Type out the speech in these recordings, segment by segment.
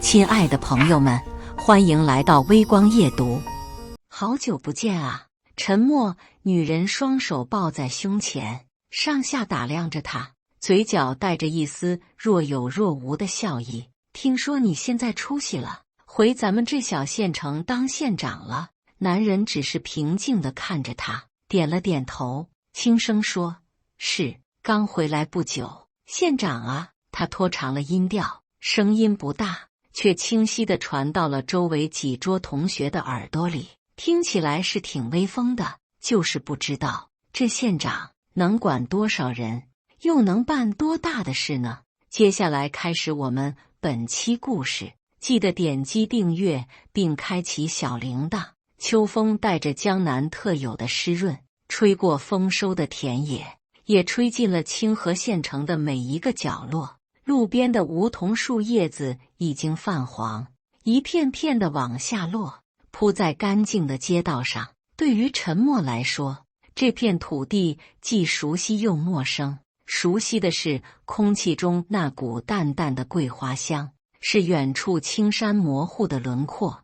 亲爱的朋友们，欢迎来到微光夜读。好久不见啊！沉默女人双手抱在胸前，上下打量着他，嘴角带着一丝若有若无的笑意。听说你现在出息了，回咱们这小县城当县长了。男人只是平静地看着他，点了点头，轻声说：“是，刚回来不久。”县长啊！他拖长了音调，声音不大，却清晰地传到了周围几桌同学的耳朵里，听起来是挺威风的。就是不知道这县长能管多少人，又能办多大的事呢？接下来开始我们本期故事，记得点击订阅并开启小铃铛。秋风带着江南特有的湿润，吹过丰收的田野，也吹进了清河县城的每一个角落。路边的梧桐树叶子已经泛黄，一片片的往下落，铺在干净的街道上。对于陈默来说，这片土地既熟悉又陌生。熟悉的是空气中那股淡淡的桂花香，是远处青山模糊的轮廓；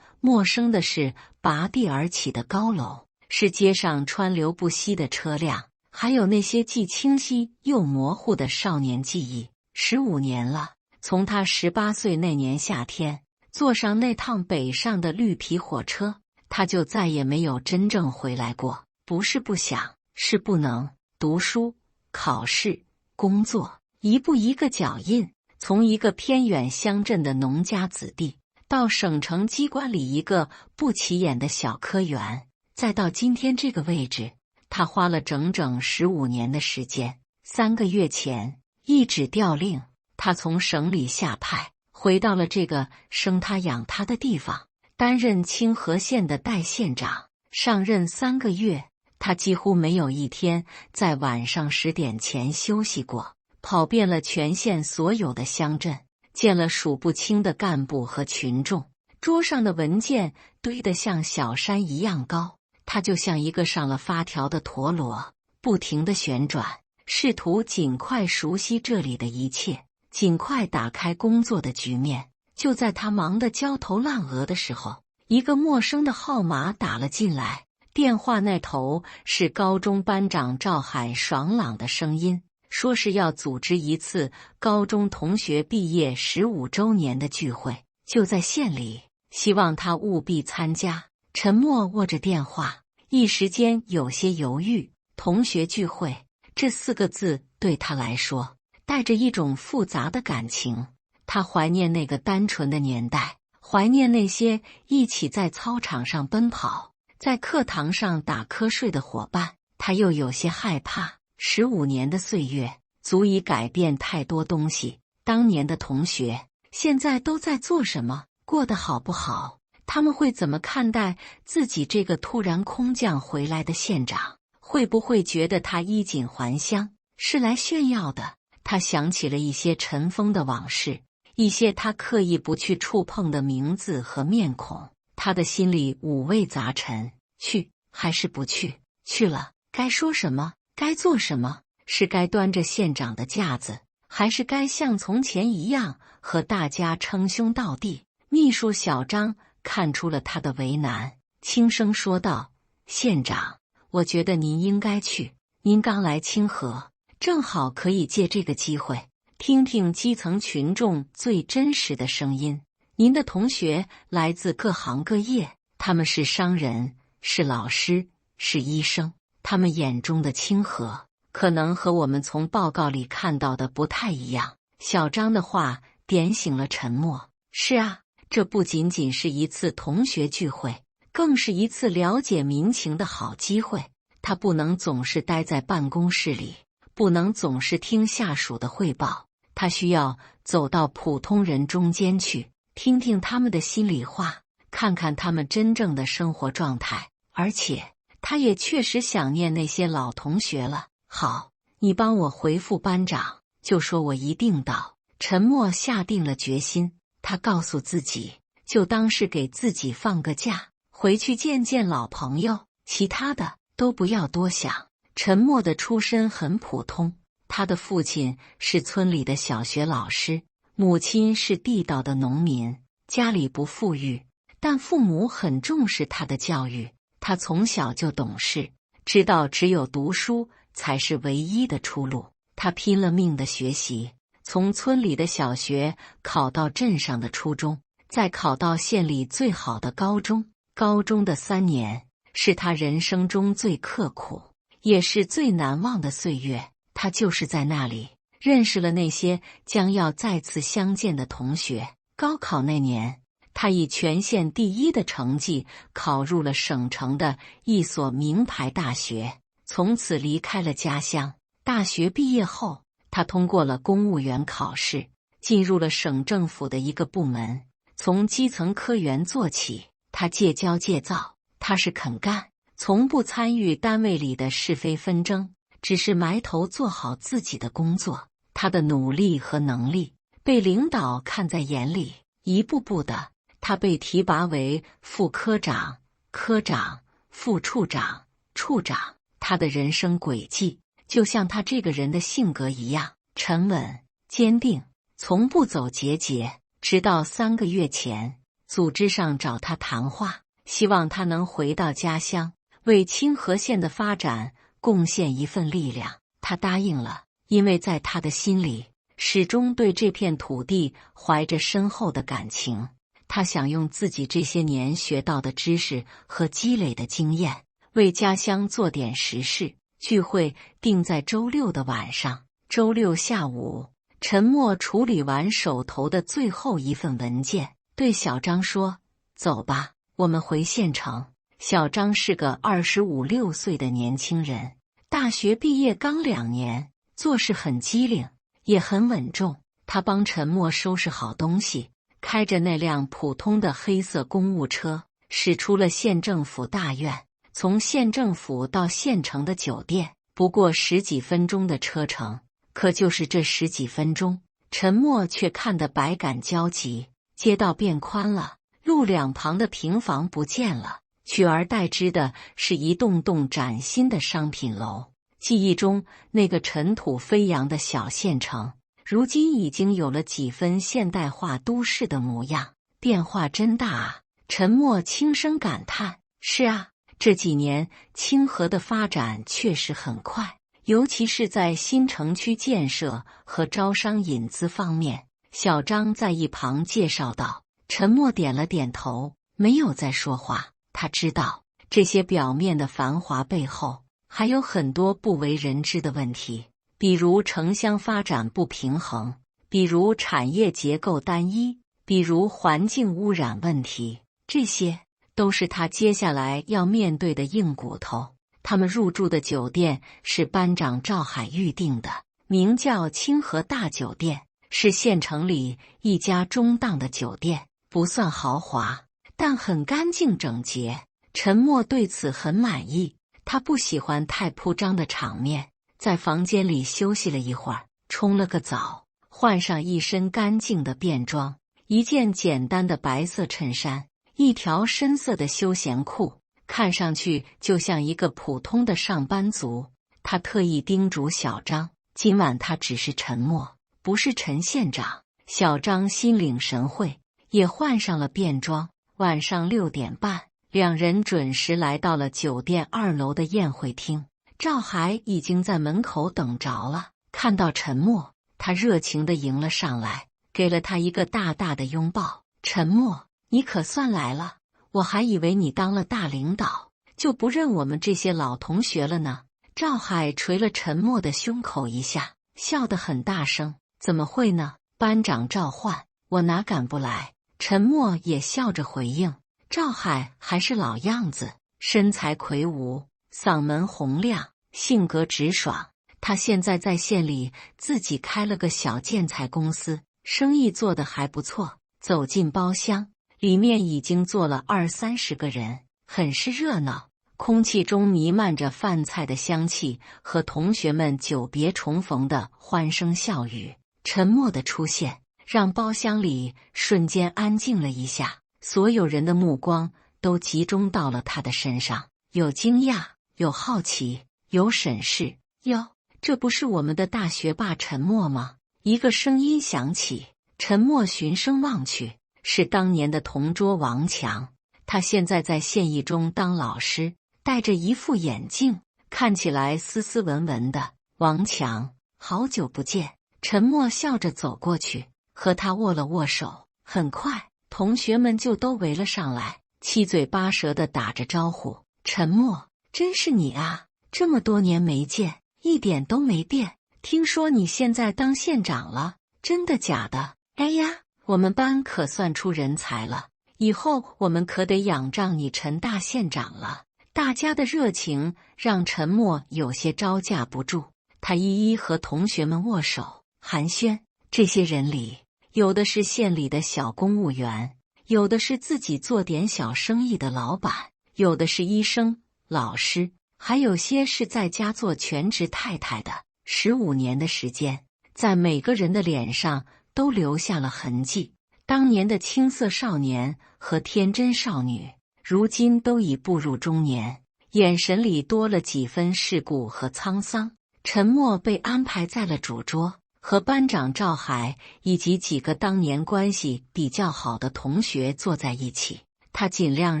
陌生的是拔地而起的高楼，是街上川流不息的车辆，还有那些既清晰又模糊的少年记忆。15年了，从他18岁那年夏天坐上那趟北上的绿皮火车，他就再也没有真正回来过。不是不想，是不能。读书、考试、工作，一步一个脚印，从一个偏远乡镇的农家子弟，到省城机关里一个不起眼的小科员，再到今天这个位置，他花了整整15年的时间。3个月前，一纸调令，他从省里下派，回到了这个生他养他的地方，担任清河县的代县长。上任3个月，他几乎没有一天在晚上10点前休息过，跑遍了全县所有的乡镇，见了数不清的干部和群众。桌上的文件堆得像小山一样高，他就像一个上了发条的陀螺，不停地旋转，试图尽快熟悉这里的一切，尽快打开工作的局面。就在他忙得焦头烂额的时候，一个陌生的号码打了进来，电话那头是高中班长赵海爽朗的声音，说是要组织一次高中同学毕业15周年的聚会，就在县里，希望他务必参加。陈默握着电话，一时间有些犹豫。同学聚会这4个字对他来说带着一种复杂的感情。他怀念那个单纯的年代，怀念那些一起在操场上奔跑，在课堂上打瞌睡的伙伴。他又有些害怕，15年的岁月足以改变太多东西。当年的同学现在都在做什么？过得好不好？他们会怎么看待自己这个突然空降回来的县长？会不会觉得他衣锦还乡，是来炫耀的？他想起了一些尘封的往事，一些他刻意不去触碰的名字和面孔。他的心里五味杂陈，去还是不去？去了，该说什么？该做什么？是该端着县长的架子，还是该像从前一样和大家称兄道弟？秘书小张看出了他的为难，轻声说道：“县长，我觉得您应该去。您刚来清河，正好可以借这个机会听听基层群众最真实的声音。您的同学来自各行各业，他们是商人，是老师，是医生。他们眼中的清河，可能和我们从报告里看到的不太一样。”小张的话点醒了陈默。是啊，这不仅仅是一次同学聚会，更是一次了解民情的好机会。他不能总是待在办公室里，不能总是听下属的汇报，他需要走到普通人中间去，听听他们的心里话，看看他们真正的生活状态。而且他也确实想念那些老同学了。好，你帮我回复班长，就说我一定到。陈默下定了决心，他告诉自己，就当是给自己放个假，回去见见老朋友，其他的都不要多想。陈默的出身很普通，他的父亲是村里的小学老师，母亲是地道的农民，家里不富裕，但父母很重视他的教育。他从小就懂事，知道只有读书才是唯一的出路。他拼了命的学习，从村里的小学考到镇上的初中，再考到县里最好的高中。高中的3年是他人生中最刻苦，也是最难忘的岁月。他就是在那里认识了那些将要再次相见的同学。高考那年，他以全县第1的成绩考入了省城的一所名牌大学，从此离开了家乡。大学毕业后，他通过了公务员考试，进入了省政府的一个部门，从基层科员做起。他戒骄戒躁，踏实肯干，从不参与单位里的是非纷争，只是埋头做好自己的工作。他的努力和能力被领导看在眼里，一步步的，他被提拔为副科长、科长、副处长、处长。他的人生轨迹就像他这个人的性格一样，沉稳、坚定，从不走结节。直到3个月前，组织上找他谈话，希望他能回到家乡，为清河县的发展贡献一份力量。他答应了，因为在他的心里，始终对这片土地怀着深厚的感情。他想用自己这些年学到的知识和积累的经验，为家乡做点实事。聚会定在周6的晚上。周6下午，陈默处理完手头的最后一份文件，对小张说：“走吧，我们回县城。”小张是个25、26岁的年轻人，大学毕业刚2年，做事很机灵，也很稳重。他帮陈默收拾好东西，开着那辆普通的黑色公务车，驶出了县政府大院。从县政府到县城的酒店，不过10几分钟的车程。可就是这10几分钟，陈默却看得百感交集。街道变宽了，路两旁的平房不见了，取而代之的是一栋栋崭新的商品楼。记忆中那个尘土飞扬的小县城，如今已经有了几分现代化都市的模样。变化真大啊！陈默轻声感叹。是啊，这几年清河的发展确实很快，尤其是在新城区建设和招商引资方面。小张在一旁介绍道。陈默点了点头，没有再说话。他知道这些表面的繁华背后还有很多不为人知的问题，比如城乡发展不平衡，比如产业结构单一，比如环境污染问题。这些都是他接下来要面对的硬骨头。他们入住的酒店是班长赵海预定的，名叫清河大酒店，是县城里一家中档的酒店，不算豪华，但很干净整洁。陈默对此很满意，他不喜欢太铺张的场面。在房间里休息了一会儿，冲了个澡，换上一身干净的便装，一件简单的白色衬衫，一条深色的休闲裤，看上去就像一个普通的上班族。他特意叮嘱小张，今晚他只是陈默，不是陈县长。小张心领神会，也换上了便装。晚上6点半，两人准时来到了酒店2楼的宴会厅。赵海已经在门口等着了，看到陈默，他热情地迎了上来，给了他一个大大的拥抱。陈默，你可算来了，我还以为你当了大领导，就不认我们这些老同学了呢。赵海捶了陈默的胸口一下，笑得很大声。怎么会呢？班长召唤，我哪敢不来？陈默也笑着回应。赵海还是老样子，身材魁梧，嗓门洪亮，性格直爽。他现在在县里自己开了个小建材公司，生意做得还不错。走进包厢，里面已经坐了20、30个人，很是热闹。空气中弥漫着饭菜的香气和同学们久别重逢的欢声笑语。陈默的出现让包厢里瞬间安静了一下，所有人的目光都集中到了他的身上，有惊讶，有好奇，有审视。哟，这不是我们的大学霸陈默吗？一个声音响起。陈默循声望去，是当年的同桌王强。他现在在县一中当老师，戴着一副眼镜，看起来斯斯文文的。王强，好久不见。陈默笑着走过去，和他握了握手。很快，同学们就都围了上来，七嘴八舌地打着招呼。陈默，真是你啊！这么多年没见，一点都没变。听说你现在当县长了，真的假的？哎呀，我们班可算出人才了，以后我们可得仰仗你陈大县长了。大家的热情让陈默有些招架不住，他一一和同学们握手寒暄。这些人里，有的是县里的小公务员，有的是自己做点小生意的老板，有的是医生、老师，还有些是在家做全职太太的。15年的时间，在每个人的脸上都留下了痕迹。当年的青涩少年和天真少女，如今都已步入中年，眼神里多了几分世故和沧桑。陈默被安排在了主桌，和班长赵海以及几个当年关系比较好的同学坐在一起。他尽量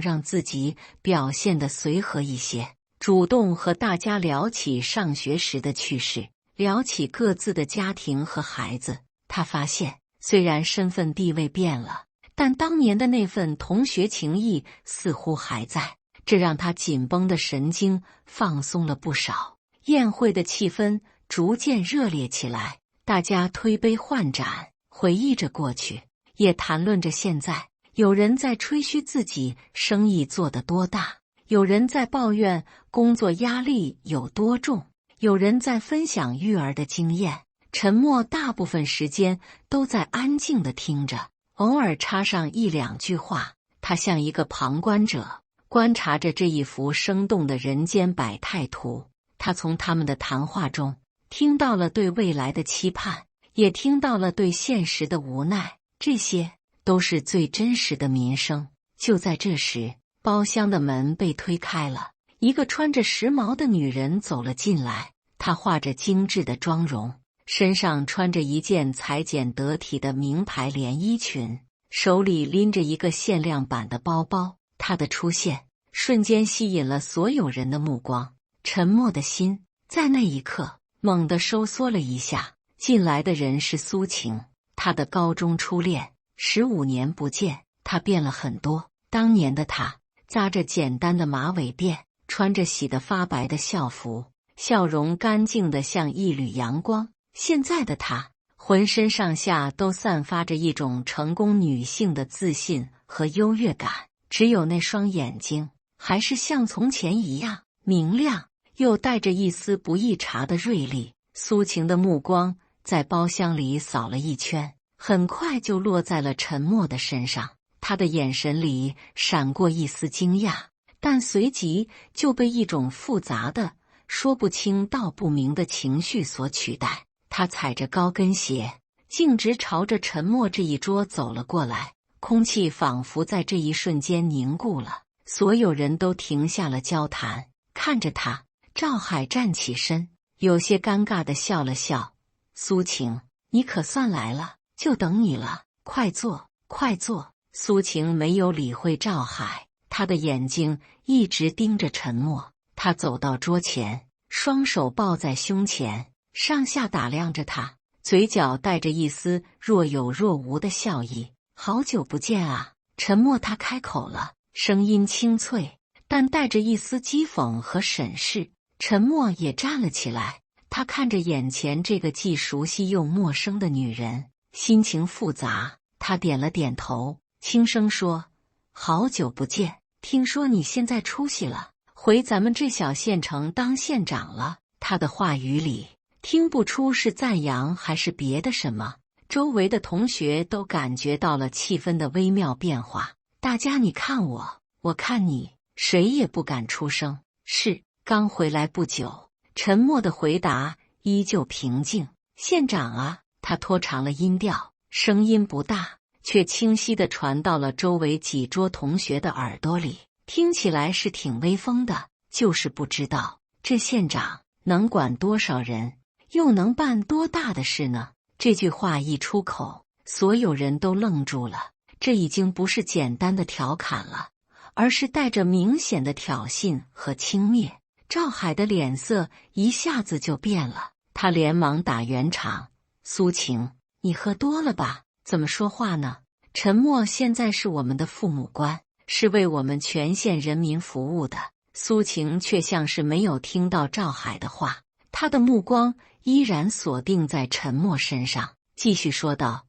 让自己表现得随和一些，主动和大家聊起上学时的趣事，聊起各自的家庭和孩子。他发现，虽然身份地位变了，但当年的那份同学情谊似乎还在，这让他紧绷的神经放松了不少。宴会的气氛逐渐热烈起来，大家推杯换盏，回忆着过去，也谈论着现在。有人在吹嘘自己生意做得多大，有人在抱怨工作压力有多重，有人在分享育儿的经验。陈默大部分时间都在安静地听着，偶尔插上一两句话。他像一个旁观者，观察着这一幅生动的人间百态图。他从他们的谈话中听到了对未来的期盼，也听到了对现实的无奈，这些都是最真实的民生。就在这时，包厢的门被推开了，一个穿着时髦的女人走了进来。她画着精致的妆容，身上穿着一件裁剪得体的名牌连衣裙，手里拎着一个限量版的包包。她的出现瞬间吸引了所有人的目光。陈默的心在那一刻猛地收缩了一下。进来的人是苏晴，她的高中初恋。15年不见，她变了很多。当年的她扎着简单的马尾辫，穿着洗得发白的校服，笑容干净得像一缕阳光。现在的她浑身上下都散发着一种成功女性的自信和优越感，只有那双眼睛还是像从前一样明亮，又带着一丝不易察的锐利。苏晴的目光在包厢里扫了一圈，很快就落在了陈默的身上。他的眼神里闪过一丝惊讶，但随即就被一种复杂的、说不清道不明的情绪所取代。他踩着高跟鞋，径直朝着陈默这一桌走了过来。空气仿佛在这一瞬间凝固了，所有人都停下了交谈，看着他。赵海站起身，有些尴尬地笑了笑。苏晴，你可算来了，就等你了，快坐，快坐。苏晴没有理会赵海，她的眼睛一直盯着陈默。她走到桌前，双手抱在胸前，上下打量着他，嘴角带着一丝若有若无的笑意。好久不见啊，陈默。他开口了，声音清脆，但带着一丝讥讽和审视。陈默也站了起来，他看着眼前这个既熟悉又陌生的女人，心情复杂。他点了点头，轻声说：好久不见，听说你现在出息了，回咱们这小县城当县长了。他的话语里听不出是赞扬还是别的什么，周围的同学都感觉到了气氛的微妙变化。大家你看我，我看你，谁也不敢出声。是，刚回来不久。陈默的回答依旧平静。县长啊，他拖长了音调，声音不大，却清晰地传到了周围几桌同学的耳朵里，听起来是挺威风的。就是不知道这县长能管多少人，又能办多大的事呢？这句话一出口，所有人都愣住了，这已经不是简单的调侃了，而是带着明显的挑衅和轻蔑。赵海的脸色一下子就变了，他连忙打圆场：“苏晴，你喝多了吧？怎么说话呢？陈默现在是我们的父母官，是为我们全县人民服务的。”苏晴却像是没有听到赵海的话，他的目光依然锁定在陈默身上，继续说道：“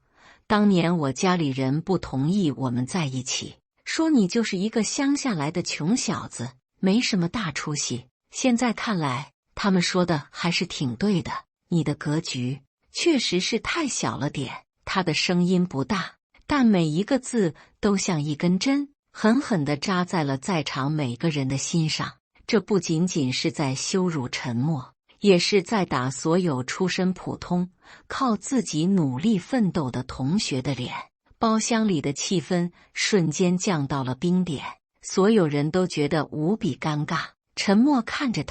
当年我家里人不同意我们在一起，说你就是一个乡下来的穷小子，没什么大出息。现在看来，他们说的还是挺对的，你的格局确实是太小了点。”他的声音不大，但每一个字都像一根针，狠狠地扎在了在场每个人的心上。这不仅仅是在羞辱陈默，也是在打所有出身普通、靠自己努力奋斗的同学的脸。包厢里的气氛瞬间降到了冰点，所有人都觉得无比尴尬。陈默看着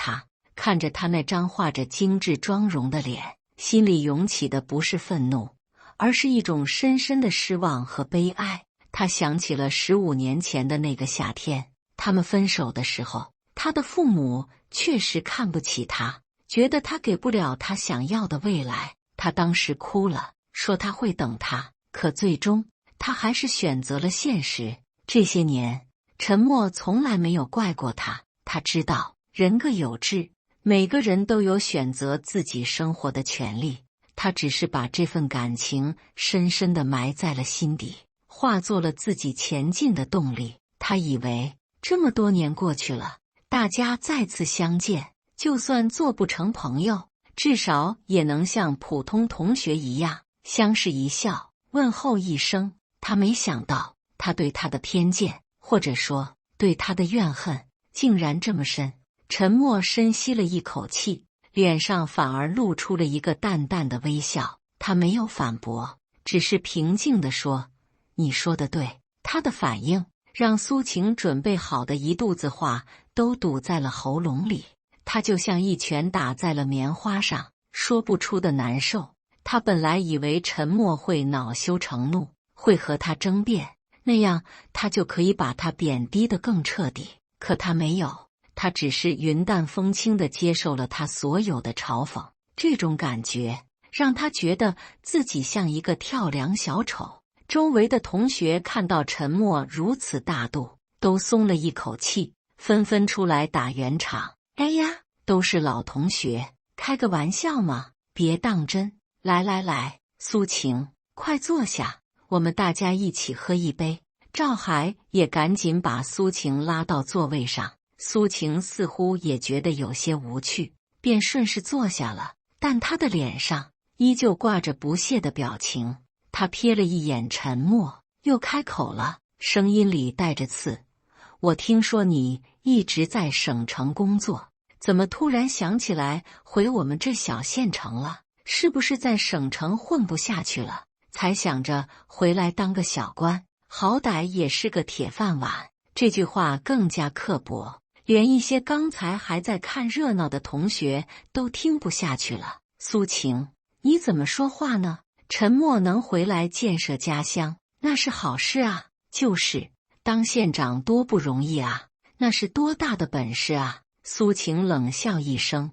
他那张画着精致妆容的脸，心里涌起的不是愤怒，而是一种深深的失望和悲哀。他想起了15年前的那个夏天，他们分手的时候，他的父母确实看不起他，觉得他给不了他想要的未来。他当时哭了，说他会等他，可最终他还是选择了现实。这些年，陈默从来没有怪过他，他知道人各有志，每个人都有选择自己生活的权利。他只是把这份感情深深地埋在了心底，化作了自己前进的动力。他以为这么多年过去了，大家再次相见，就算做不成朋友，至少也能像普通同学一样相视一笑，问候一声。他没想到，他对他的偏见，或者说对他的怨恨，竟然这么深。陈默深吸了一口气，脸上反而露出了一个淡淡的微笑。他没有反驳，只是平静地说：“你说的对。”他的反应让苏晴准备好的一肚子话都堵在了喉咙里，他就像一拳打在了棉花上，说不出的难受。他本来以为陈默会恼羞成怒，会和他争辩，那样他就可以把他贬低得更彻底。可他没有，他只是云淡风轻地接受了他所有的嘲讽。这种感觉让他觉得自己像一个跳梁小丑。周围的同学看到陈默如此大度，都松了一口气，纷纷出来打圆场：“哎呀，都是老同学，开个玩笑嘛，别当真。来来来，苏晴，快坐下，我们大家一起喝一杯。”赵海也赶紧把苏晴拉到座位上，苏晴似乎也觉得有些无趣，便顺势坐下了，但她的脸上依旧挂着不屑的表情。他瞥了一眼陈默，又开口了，声音里带着刺：“我听说你一直在省城工作，怎么突然想起来回我们这小县城了？是不是在省城混不下去了，才想着回来当个小官？好歹也是个铁饭碗。”这句话更加刻薄，连一些刚才还在看热闹的同学都听不下去了。“苏晴，你怎么说话呢？陈默能回来建设家乡，那是好事啊。就是当县长多不容易啊，那是多大的本事啊。”苏晴冷笑一声：“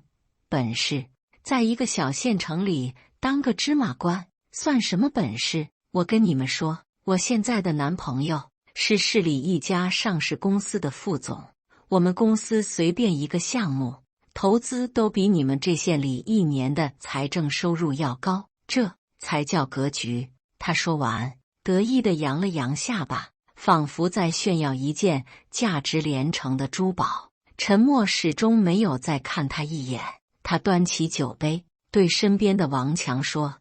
本事？在一个小县城里当个芝麻官，算什么本事？我跟你们说，我现在的男朋友是市里一家上市公司的副总，我们公司随便一个项目投资都比你们这县里一年的财政收入要高，这才叫格局。”他说完，得意地扬了扬下巴，仿佛在炫耀一件价值连城的珠宝。陈默始终没有再看他一眼，他端起酒杯，对身边的王强说：“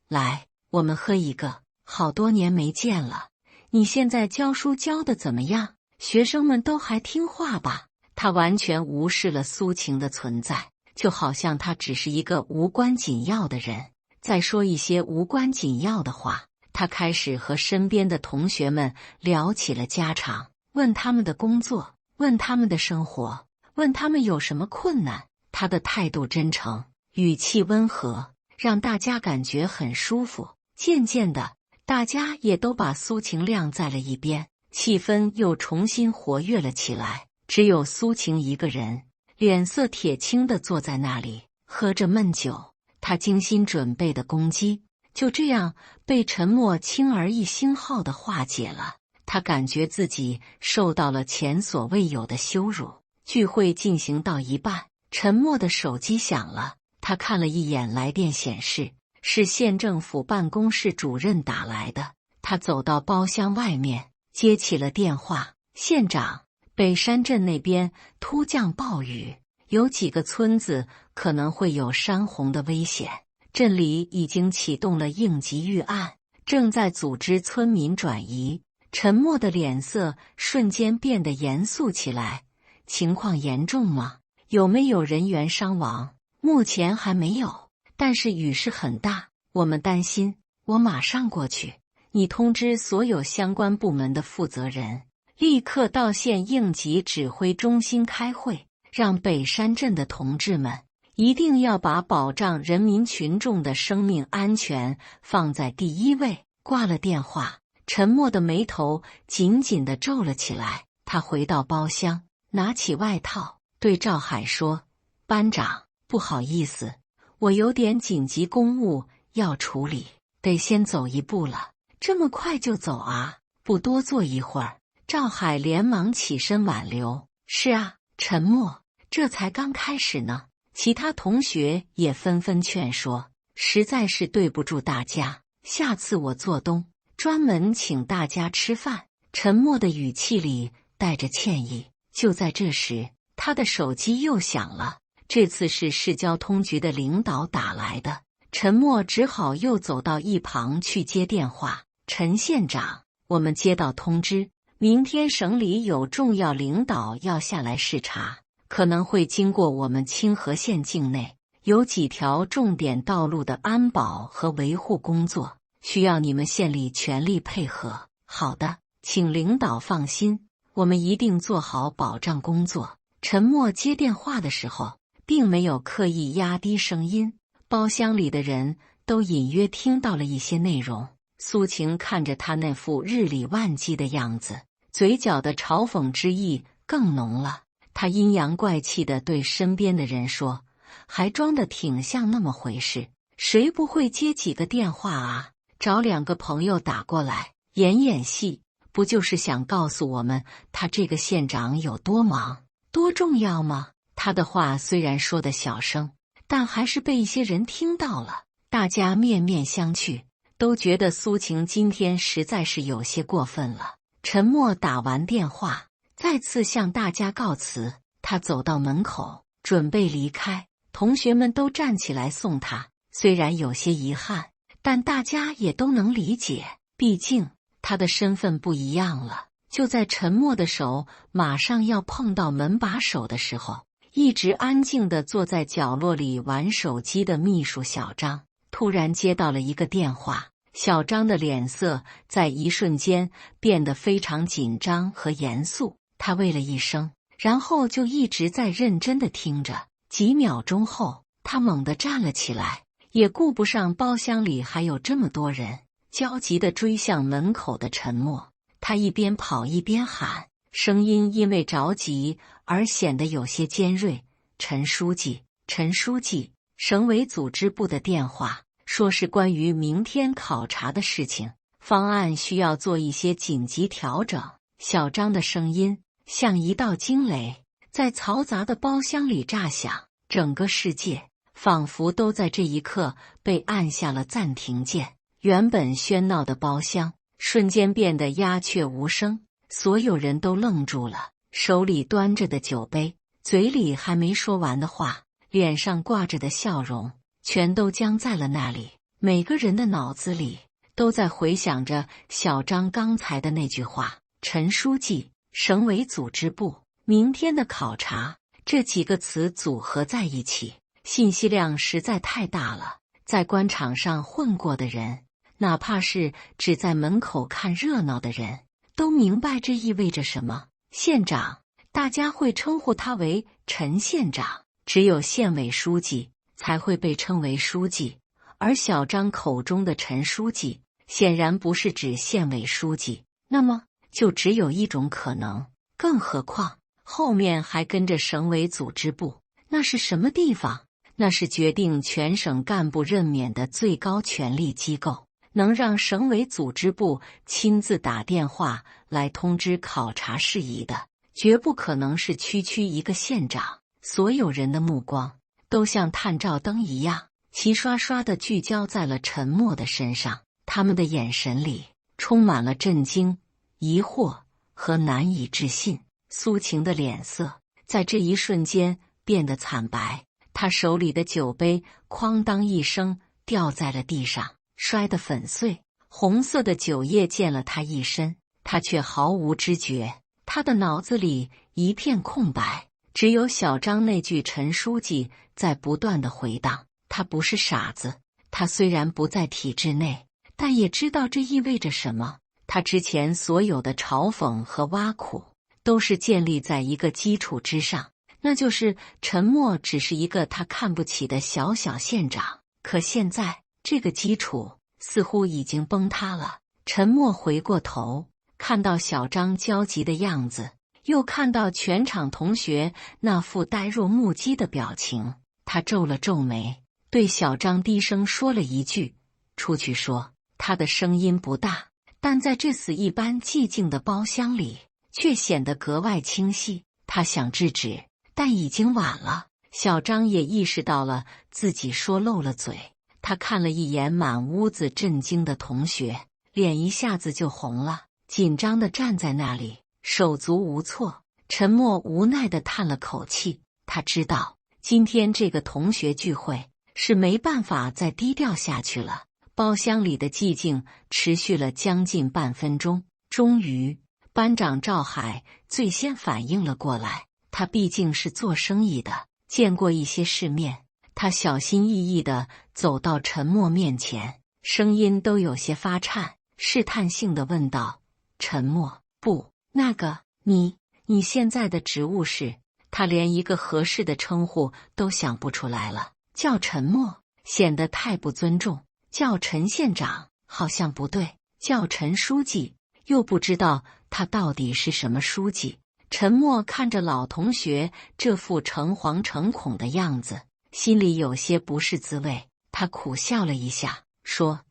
来，我们喝一个，好多年没见了，你现在教书教得怎么样？学生们都还听话吧？”他完全无视了苏晴的存在，就好像他只是一个无关紧要的人。再说一些无关紧要的话，他开始和身边的同学们聊起了家常，问他们的工作，问他们的生活，问他们有什么困难。他的态度真诚，语气温和，让大家感觉很舒服。渐渐的，大家也都把苏晴晾在了一边，气氛又重新活跃了起来。只有苏晴一个人，脸色铁青地坐在那里，喝着闷酒。他精心准备的攻击，就这样被陈默轻而易星号地化解了。他感觉自己受到了前所未有的羞辱。聚会进行到一半，陈默的手机响了，他看了一眼来电显示，是县政府办公室主任打来的。他走到包厢外面，接起了电话。县长，北山镇那边突降暴雨，有几个村子可能会有山洪的危险，镇里已经启动了应急预案，正在组织村民转移。陈默的脸色瞬间变得严肃起来。情况严重吗？有没有人员伤亡？目前还没有，但是雨势很大，我们担心。我马上过去，你通知所有相关部门的负责人，立刻到县应急指挥中心开会，让北山镇的同志们一定要把保障人民群众的生命安全放在第一位。挂了电话，陈默的眉头紧紧地皱了起来。他回到包厢，拿起外套，对赵海说：“班长，不好意思，我有点紧急公务要处理，得先走一步了。”这么快就走啊？不多坐一会儿？赵海连忙起身挽留。是啊，陈默，这才刚开始呢。其他同学也纷纷劝说，实在是对不住大家，下次我做东专门请大家吃饭。陈默的语气里带着歉意。就在这时，他的手机又响了，这次是市交通局的领导打来的。陈默只好又走到一旁去接电话。陈县长，我们接到通知，明天省里有重要领导要下来视察，可能会经过我们清河县境内，有几条重点道路的安保和维护工作，需要你们县里全力配合。好的，请领导放心，我们一定做好保障工作。陈默接电话的时候，并没有刻意压低声音，包厢里的人都隐约听到了一些内容。苏晴看着他那副日理万机的样子，嘴角的嘲讽之意更浓了。他阴阳怪气地对身边的人说：“还装得挺像那么回事，谁不会接几个电话啊？找2个朋友打过来，演戏，不就是想告诉我们他这个县长有多忙、多重要吗？”他的话虽然说得小声，但还是被一些人听到了。大家面面相觑，都觉得苏晴今天实在是有些过分了。陈默打完电话，再次向大家告辞。他走到门口，准备离开，同学们都站起来送他。虽然有些遗憾，但大家也都能理解，毕竟他的身份不一样了。就在陈默的手马上要碰到门把手的时候，一直安静地坐在角落里玩手机的秘书小张突然接到了一个电话。小张的脸色在一瞬间变得非常紧张和严肃，他喂了一声，然后就一直在认真地听着。几秒钟后，他猛地站了起来，也顾不上包厢里还有这么多人，焦急地追向门口的陈默。他一边跑一边喊，声音因为着急而显得有些尖锐：“陈书记，陈书记，省委组织部的电话。说是关于明天考察的事情，方案需要做一些紧急调整。”小张的声音像一道惊雷，在嘈杂的包厢里炸响，整个世界仿佛都在这一刻被按下了暂停键。原本喧闹的包厢瞬间变得鸦雀无声，所有人都愣住了，手里端着的酒杯，嘴里还没说完的话，脸上挂着的笑容，全都僵在了那里。每个人的脑子里都在回想着小张刚才的那句话：“陈书记，省委组织部，明天的考察。”这几个词组合在一起，信息量实在太大了。在官场上混过的人，哪怕是只在门口看热闹的人，都明白这意味着什么。县长，大家会称呼他为陈县长，只有县委书记才会被称为书记，而小张口中的陈书记显然不是指县委书记，那么就只有一种可能，更何况后面还跟着省委组织部，那是什么地方？那是决定全省干部任免的最高权力机构，能让省委组织部亲自打电话来通知考察事宜的，绝不可能是区区一个县长。所有人的目光都像探照灯一样，齐刷刷地聚焦在了陈默的身上，他们的眼神里充满了震惊、疑惑和难以置信。苏晴的脸色在这一瞬间变得惨白，她手里的酒杯哐当一声掉在了地上，摔得粉碎，红色的酒液溅了她一身，她却毫无知觉。她的脑子里一片空白，只有小张那句陈书记在不断地回荡。他不是傻子，他虽然不在体制内，但也知道这意味着什么。他之前所有的嘲讽和挖苦都是建立在一个基础之上，那就是陈默只是一个他看不起的小小县长。可现在这个基础似乎已经崩塌了。陈默回过头，看到小张焦急的样子，又看到全场同学那副呆若木鸡的表情，他皱了皱眉，对小张低声说了一句：“出去说。”他的声音不大，但在这死一般寂静的包厢里却显得格外清晰。他想制止，但已经晚了。小张也意识到了自己说漏了嘴，他看了一眼满屋子震惊的同学，脸一下子就红了，紧张地站在那里，手足无措。陈默无奈地叹了口气，他知道今天这个同学聚会是没办法再低调下去了。包厢里的寂静持续了将近半分钟，终于班长赵海最先反应了过来。他毕竟是做生意的，见过一些世面，他小心翼翼地走到陈默面前，声音都有些发颤，试探性地问道：“陈默，不，那个，你现在的职务是？”他连一个合适的称呼都想不出来了，叫陈默显得太不尊重，叫陈县长好像不对，叫陈书记又不知道他到底是什么书记。陈默看着老同学这副诚惶诚恐的样子，心里有些不是滋味。他苦笑了一下，说：“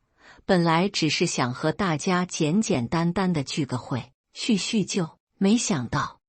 本来只是想和大家简简单单的聚个会，叙叙旧，没想到……”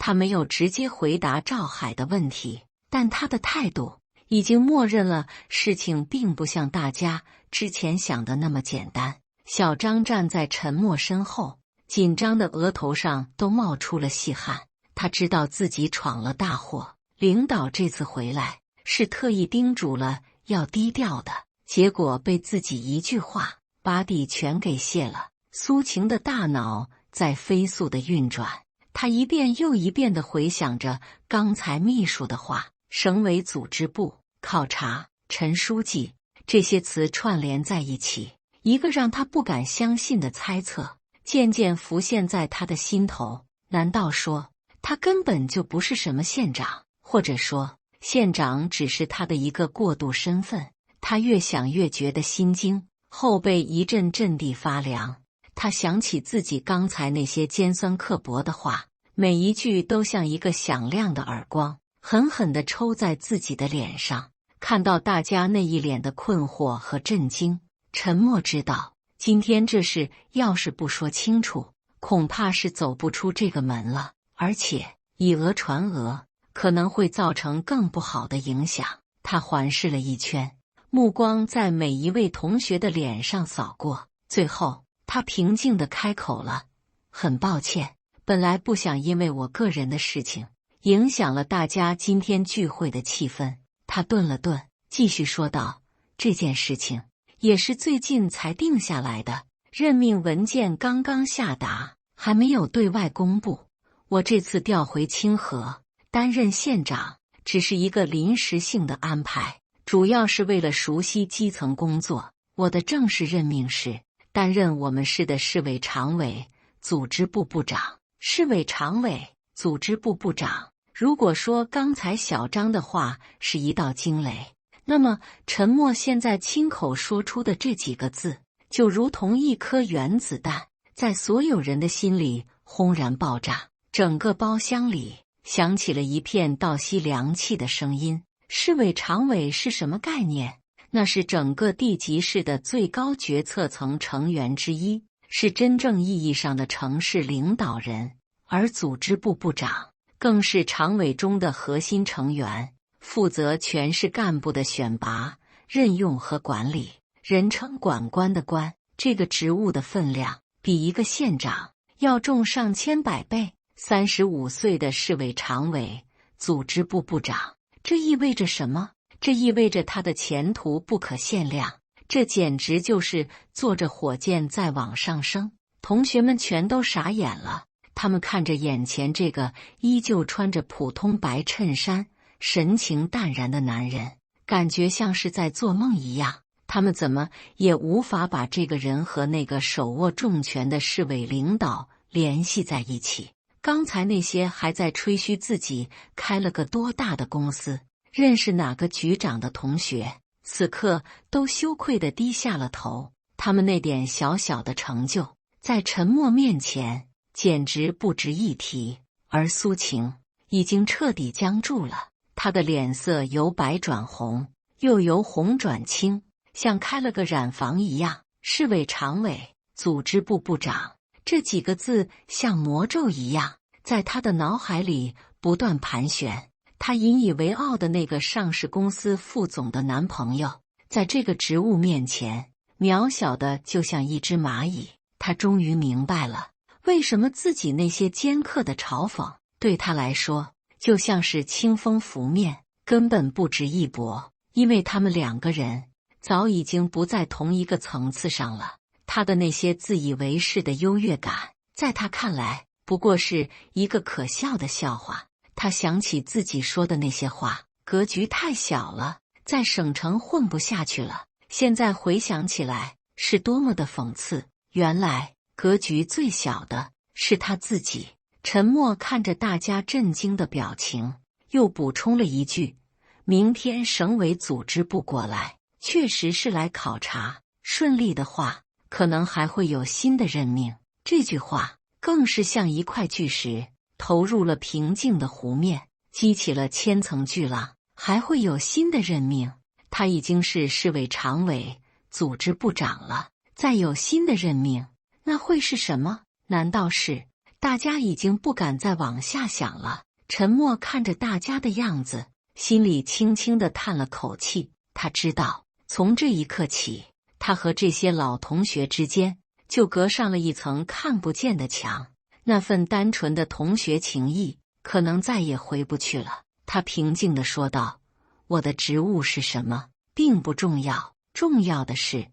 他没有直接回答赵海的问题，但他的态度已经默认了事情并不像大家之前想的那么简单。小张站在陈默身后，紧张的额头上都冒出了细汗。他知道自己闯了大祸，领导这次回来是特意叮嘱了要低调的，结果被自己一句话把底全给泄了。苏晴的大脑在飞速的运转，他一遍又一遍地回想着刚才秘书的话，省委组织部、考察、陈书记，这些词串联在一起，一个让他不敢相信的猜测渐渐浮现在他的心头。难道说他根本就不是什么县长，或者说县长只是他的一个过渡身份？他越想越觉得心惊，后背一阵阵地发凉。他想起自己刚才那些尖酸刻薄的话，每一句都像一个响亮的耳光，狠狠地抽在自己的脸上。看到大家那一脸的困惑和震惊，陈默知道今天这事要是不说清楚，恐怕是走不出这个门了，而且以讹传讹可能会造成更不好的影响。他环视了一圈，目光在每一位同学的脸上扫过，最后他平静地开口了：“很抱歉，本来不想因为我个人的事情影响了大家今天聚会的气氛。”他顿了顿，继续说道：“这件事情也是最近才定下来的，任命文件刚刚下达，还没有对外公布。我这次调回清河担任县长，只是一个临时性的安排，主要是为了熟悉基层工作。我的正式任命是担任我们市的市委常委、组织部部长。”市委常委、组织部部长。如果说刚才小张的话是一道惊雷，那么陈默现在亲口说出的这几个字就如同一颗原子弹，在所有人的心里轰然爆炸。整个包厢里响起了一片倒吸凉气的声音。市委常委是什么概念？那是整个地级市的最高决策层成员之一，是真正意义上的城市领导人。而组织部部长更是常委中的核心成员，负责全市干部的选拔、任用和管理，人称管官的官。这个职务的分量比一个县长要重上千百倍。35岁的市委常委、组织部部长，这意味着什么？这意味着他的前途不可限量。这简直就是坐着火箭在往上升。同学们全都傻眼了，他们看着眼前这个依旧穿着普通白衬衫、神情淡然的男人，感觉像是在做梦一样。他们怎么也无法把这个人和那个手握重权的市委领导联系在一起。刚才那些还在吹嘘自己开了个多大的公司，认识哪个局长的同学，此刻都羞愧地低下了头。他们那点小小的成就，在陈默面前简直不值一提。而苏晴已经彻底僵住了，她的脸色由白转红，又由红转青，像开了个染房一样。市委常委、组织部部长这几个字像魔咒一样在他的脑海里不断盘旋。他引以为傲的那个上市公司副总的男朋友，在这个职务面前渺小的就像一只蚂蚁。他终于明白了，为什么自己那些尖刻的嘲讽对他来说就像是清风拂面，根本不值一驳。因为他们两个人早已经不在同一个层次上了。他的那些自以为是的优越感，在他看来不过是一个可笑的笑话。他想起自己说的那些话，格局太小了，在省城混不下去了。现在回想起来，是多么的讽刺。原来格局最小的是他自己。陈默看着大家震惊的表情，又补充了一句：明天省委组织部过来，确实是来考察，顺利的话可能还会有新的任命。这句话更是像一块巨石投入了平静的湖面，激起了千层巨浪。还会有新的任命？他已经是市委常委、组织部长了，再有新的任命，那会是什么？难道是……大家已经不敢再往下想了。陈默看着大家的样子，心里轻轻地叹了口气。他知道，从这一刻起，他和这些老同学之间就隔上了一层看不见的墙。那份单纯的同学情谊可能再也回不去了。他平静地说道：我的职务是什么并不重要，重要的是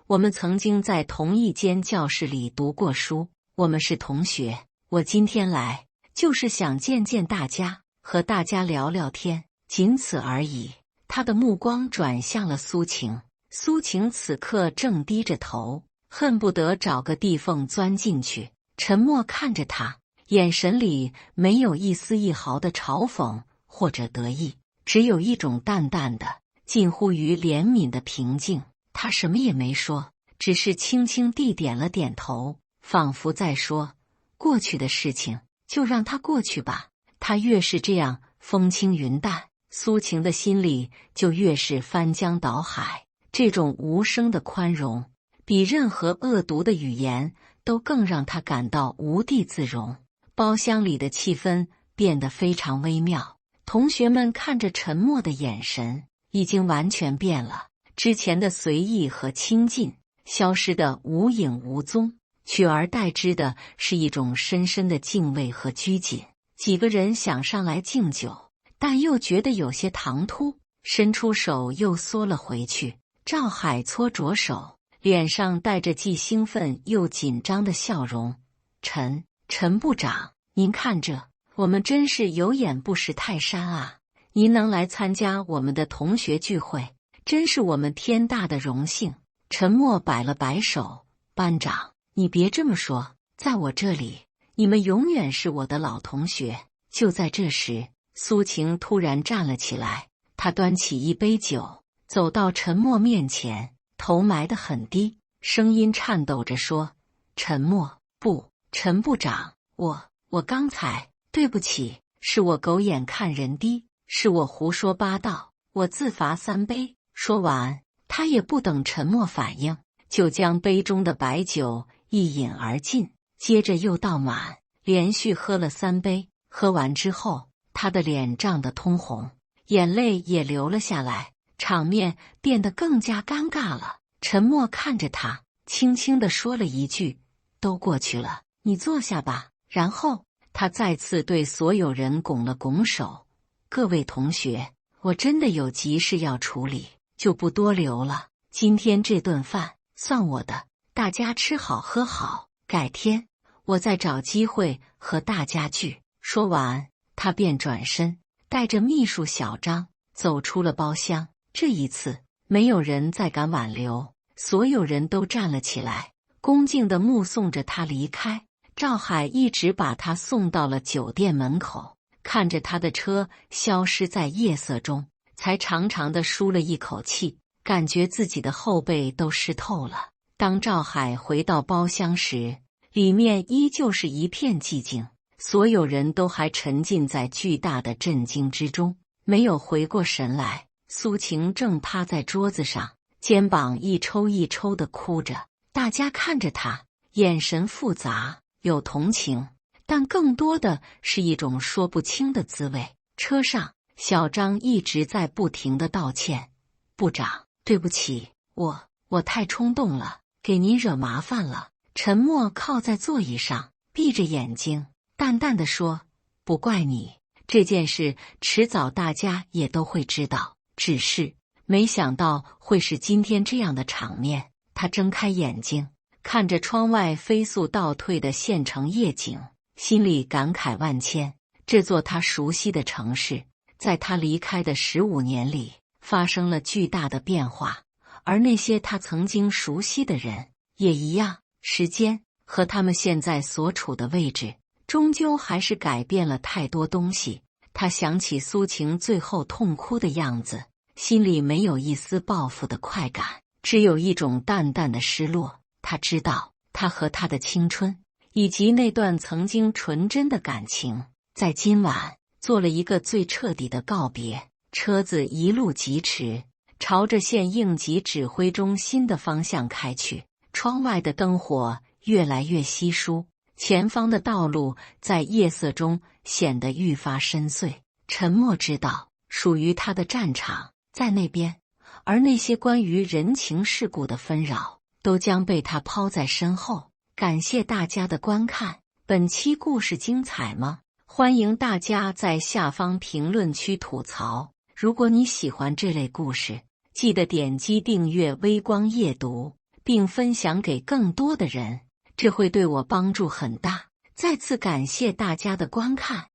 我们曾经在同一间教室里读过书，我们是同学。我今天来就是想见见大家，和大家聊聊天，仅此而已。他的目光转向了苏晴，苏晴此刻正低着头，恨不得找个地缝钻进去。陈默看着他，眼神里没有一丝一毫的嘲讽或者得意，只有一种淡淡的、近乎于怜悯的平静。他什么也没说，只是轻轻地点了点头，仿佛在说：过去的事情就让它过去吧。他越是这样风轻云淡，苏晴的心里就越是翻江倒海。这种无声的宽容，比任何恶毒的语言都更让他感到无地自容。包厢里的气氛变得非常微妙，同学们看着陈默的眼神已经完全变了，之前的随意和亲近消失得无影无踪，取而代之的是一种深深的敬畏和拘谨。几个人想上来敬酒，但又觉得有些唐突，伸出手又缩了回去。赵海搓着手，脸上带着既兴奋又紧张的笑容。陈部长，您看这，我们真是有眼不识泰山啊！您能来参加我们的同学聚会，真是我们天大的荣幸。陈默摆了摆手：班长，你别这么说，在我这里，你们永远是我的老同学。就在这时，苏晴突然站了起来，她端起一杯酒，走到陈默面前，头埋得很低，声音颤抖着说：“陈默，不，陈部长，我刚才对不起，是我狗眼看人低，是我胡说八道，我自罚3杯。”说完，他也不等陈默反应，就将杯中的白酒一饮而尽，接着又倒满，连续喝了3杯。喝完之后，他的脸涨得通红，眼泪也流了下来，场面变得更加尴尬了。陈默看着他，轻轻地说了一句：“都过去了，你坐下吧。”然后他再次对所有人拱了拱手：“各位同学，我真的有急事要处理，就不多留了。今天这顿饭算我的，大家吃好喝好，改天我再找机会和大家聚。”说完，他便转身带着秘书小张走出了包厢。这一次，没有人再敢挽留，所有人都站了起来，恭敬地目送着他离开。赵海一直把他送到了酒店门口，看着他的车消失在夜色中，才长长地舒了一口气，感觉自己的后背都湿透了。当赵海回到包厢时，里面依旧是一片寂静，所有人都还沉浸在巨大的震惊之中，没有回过神来。苏晴正趴在桌子上，肩膀一抽一抽地哭着。大家看着他，眼神复杂，有同情，但更多的是一种说不清的滋味。车上，小张一直在不停地道歉：“部长，对不起，我太冲动了，给您惹麻烦了。”陈默靠在座椅上，闭着眼睛，淡淡地说：“不怪你，这件事迟早大家也都会知道，只是没想到会是今天这样的场面。”他睁开眼睛，看着窗外飞速倒退的县城夜景，心里感慨万千。这座他熟悉的城市，在他离开的15年里发生了巨大的变化，而那些他曾经熟悉的人也一样。时间和他们现在所处的位置，终究还是改变了太多东西。他想起苏晴最后痛哭的样子，心里没有一丝报复的快感，只有一种淡淡的失落。他知道，他和他的青春，以及那段曾经纯真的感情，在今晚做了一个最彻底的告别。车子一路疾驰，朝着县应急指挥中心的方向开去。窗外的灯火越来越稀疏，前方的道路在夜色中显得愈发深邃。陈默知道，属于他的战场在那边，而那些关于人情世故的纷扰都将被他抛在身后。感谢大家的观看，本期故事精彩吗？欢迎大家在下方评论区吐槽。如果你喜欢这类故事，记得点击订阅微光夜读，并分享给更多的人，这会对我帮助很大。再次感谢大家的观看。